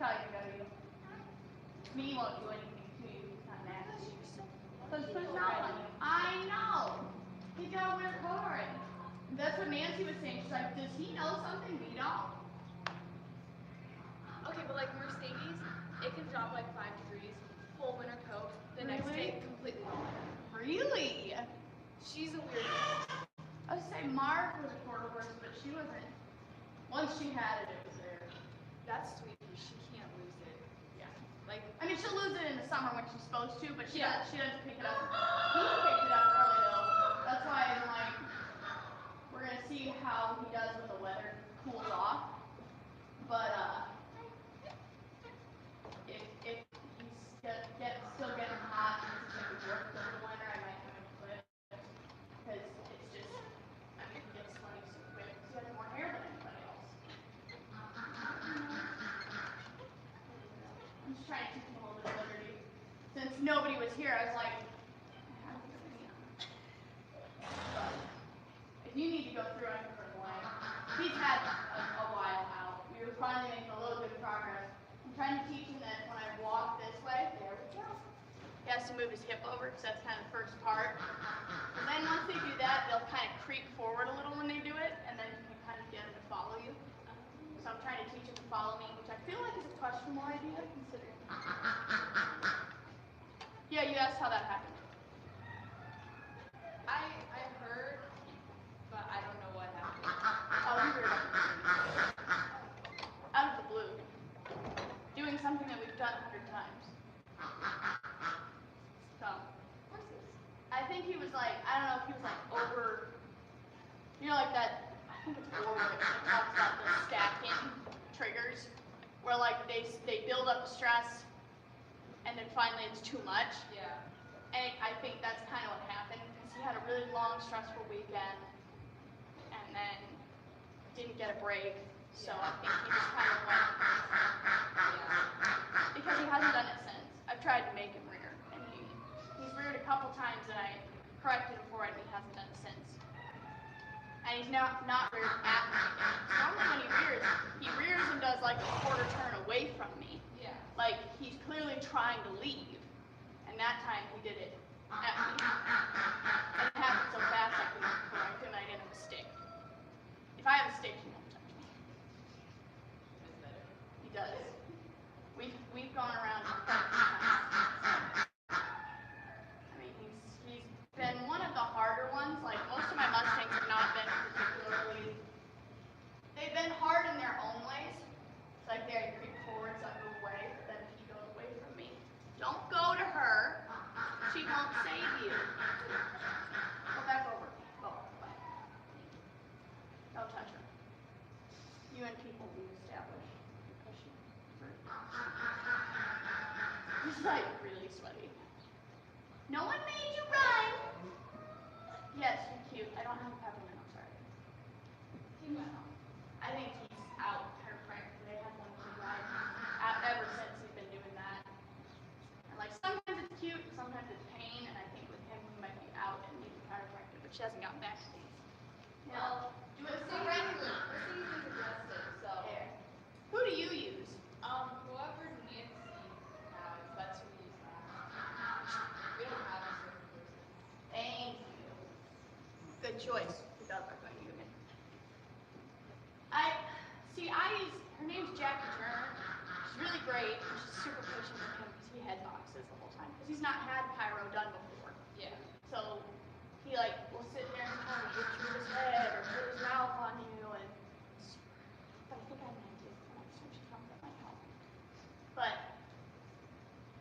probably gonna go to you. Me won't do anything to you. He's not nasty. Because there's not one. I know. He got a weird coat already. That's what Nancy was saying. She's like, does he know something we don't? Okay, but like Mercedes, it can drop like 5 degrees, full winter coat, the next day completely gone. Really? She's a weirdo. I would say Mark was a quarter horse, but she wasn't. Once she had it, it was there. That's sweet. She can't lose it. Yeah. Like, I mean, she'll lose it in the summer when she's supposed to, but she doesn't pick it up. He's picked it up early though. That's why I'm like, we're gonna see how he does when the weather cools off. But if he's still getting hot and it's gonna be worth it in the winter, I might have him clip. Because it's just, I mean, he gets sweaty so quick. He has more hair than anybody else. I'm just trying to teach him a little bit of liberty. Since nobody was here, I was like, but if you need to go through, I can put him away. He's had a while out. We were finally making a little bit of progress. I'm trying to teach him that when I walk this way, there we go. He has to move his hip over because that's kind of the first part. And then once they do that, they'll kind of creep forward a little when they do it, and then you can kind of get them to follow you. So I'm trying to teach him to follow me, which I feel like is a questionable idea considering. Yeah, you asked how that happened. I've heard, but I don't know what happened. Oh, you heard it. Out of the blue. Doing something that we've done 100 times. So, I think he was like, I don't know if he was like over, you know, like that, I think it's Warwick that talks about the stacking triggers, where like they build up the stress, and then finally it's too much. Yeah. And I think that's kind of what happened, because he had a really long, stressful weekend, and then didn't get a break, so I think he just kind of went, because he hasn't done it since. I've tried to make him rear, and he's reared a couple times, and I corrected him for it, and he hasn't done it since. And he's not reared at me again. Normally when he rears and does like a quarter turn away from me. Yeah. Like he's clearly trying to leave. And that time he did it at me. And it happened so fast I couldn't correct him and I didn't have a stick. If I have a stick, he won't touch me. Is better. He does. We've gone around quite a few times. I mean, he's been one of the harder ones. Like most of my Mustangs have not been particularly. They've been hard in their own ways. It's like they creep forward, so I move away, but then he goes away from me. Don't go to her. She won't save you. Go back over. Go. Don't touch her. You and people will be established. He's like really sweaty. No one made you run. Yes, you're cute. I don't have a peppermint. I'm sorry. I think he's out chiropractic. They had one to ride ever since he's been doing that. And like sometimes it's cute, and sometimes it's pain. And I think with him, he might be out and need a chiropractor, but she hasn't gotten back to me. Well, do it correctly. Mercedes is aggressive, so. There. Who do you use? Whoever Nancy has, that's who we use now. We don't have a certain person. Thank you. Good choice. We thought about going to you again. Her name's Jackie Turner. She's really great. She's super patient with him because he head boxes the whole time. Because he's not had pyro done before. Yeah. So he like will sit there and kind of get you his head or put his mouth on you and but I think I might do it the next time she comes, that might help. But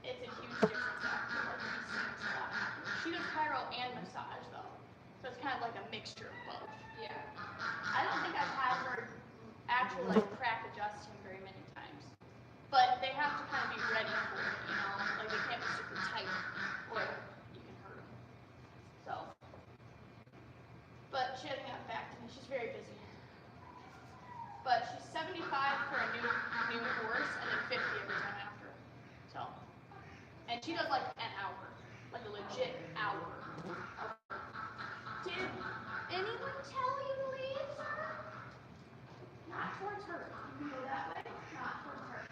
it's a huge difference after like he seems a lot happier. She does pyro and massage though. So it's kind of like a mixture of both. Yeah. I don't think I've had her actually like crack adjust him very many times. But they have to kind of be ready for it, you know? Like they can't be super tight or you can hurt them. So. But she hasn't gotten back to me. She's very busy. But she's 75 for a new horse and then 50 every time after. So. And she does like an hour. Like a legit hour. Did anyone tell you to leave, sir? Not towards her. You can go that way, not towards her.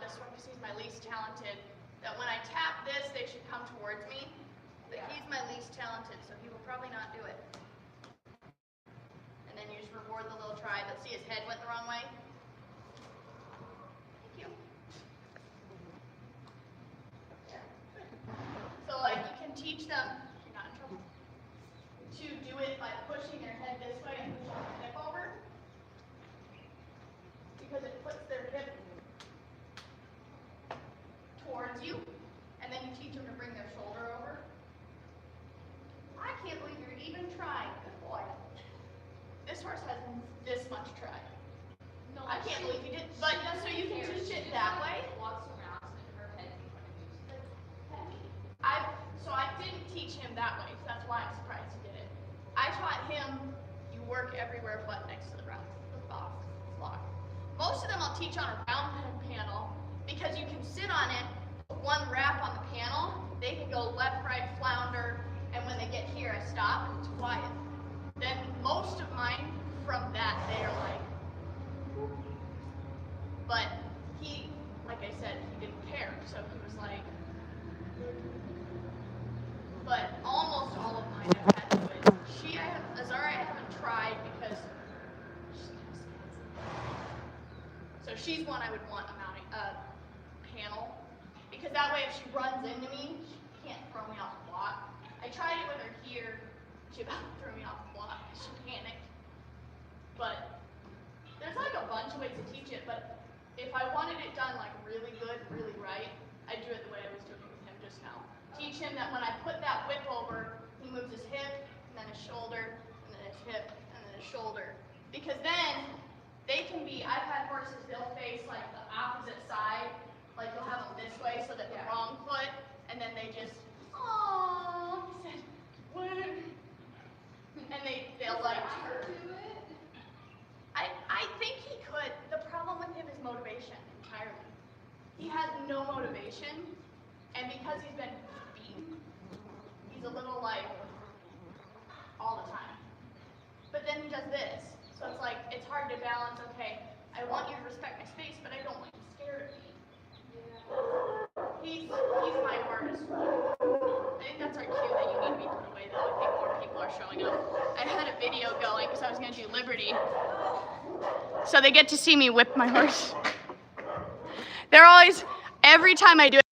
this one because he's my least talented, that when I tap this, they should come towards me. But he's my least talented, so he will probably not do it. And then you just reward the little try. But see, his head went the wrong way. Thank you. So like you can teach them, you're not in trouble, to do it by pushing their head this way and pushing their hip over. Because it puts their hip towards you. And then you teach them to bring their shoulder over. I can't believe you're even trying. Good boy. This horse has this much try. No, I can't believe you did. But so you can teach it that way. Walks around and her head in front of you. So I didn't teach him that way. So that's why I'm surprised he did it. I taught him you work everywhere but next to the round, the block. Most of them I'll teach on a round panel because you can sit on it, one wrap on the panel, they can go left, right, flounder, and when they get here I stop and it's quiet. Then most of mine from that they are like, but he, like I said, he didn't care, so he was like, but almost all of mine I've had to do it. Azara I haven't tried because she's kind of scared. So she's one I would want a panel, because that way if she runs into me, she can't throw me off the block. I tried it with her here, she about threw me off the block because she panicked. But there's like a bunch of ways to teach it, but if I wanted it done like really good, really right, I'd do it the way I was doing it with him just now. Teach him that when I put that whip over, he moves his hip, and then his shoulder, and then his hip, and then his shoulder. Because then, they can be, I've had horses, they'll face like the opposite side, like you'll have them this way so that the wrong foot, and then they just, aww, he said, what? And they'll like turn. I think he could. The problem with him is motivation entirely. He has no motivation, and because he's been beaten, he's a little like, all the time. But then he does this, so it's like, it's hard to balance, okay, I want you to respect my space, but I don't want you scared of me. He's my hardest one. I think that's our cue that you need to be put away though. I think more people are showing up. I had a video going because I was going to do Liberty. So they get to see me whip my horse. They're always, every time I do it,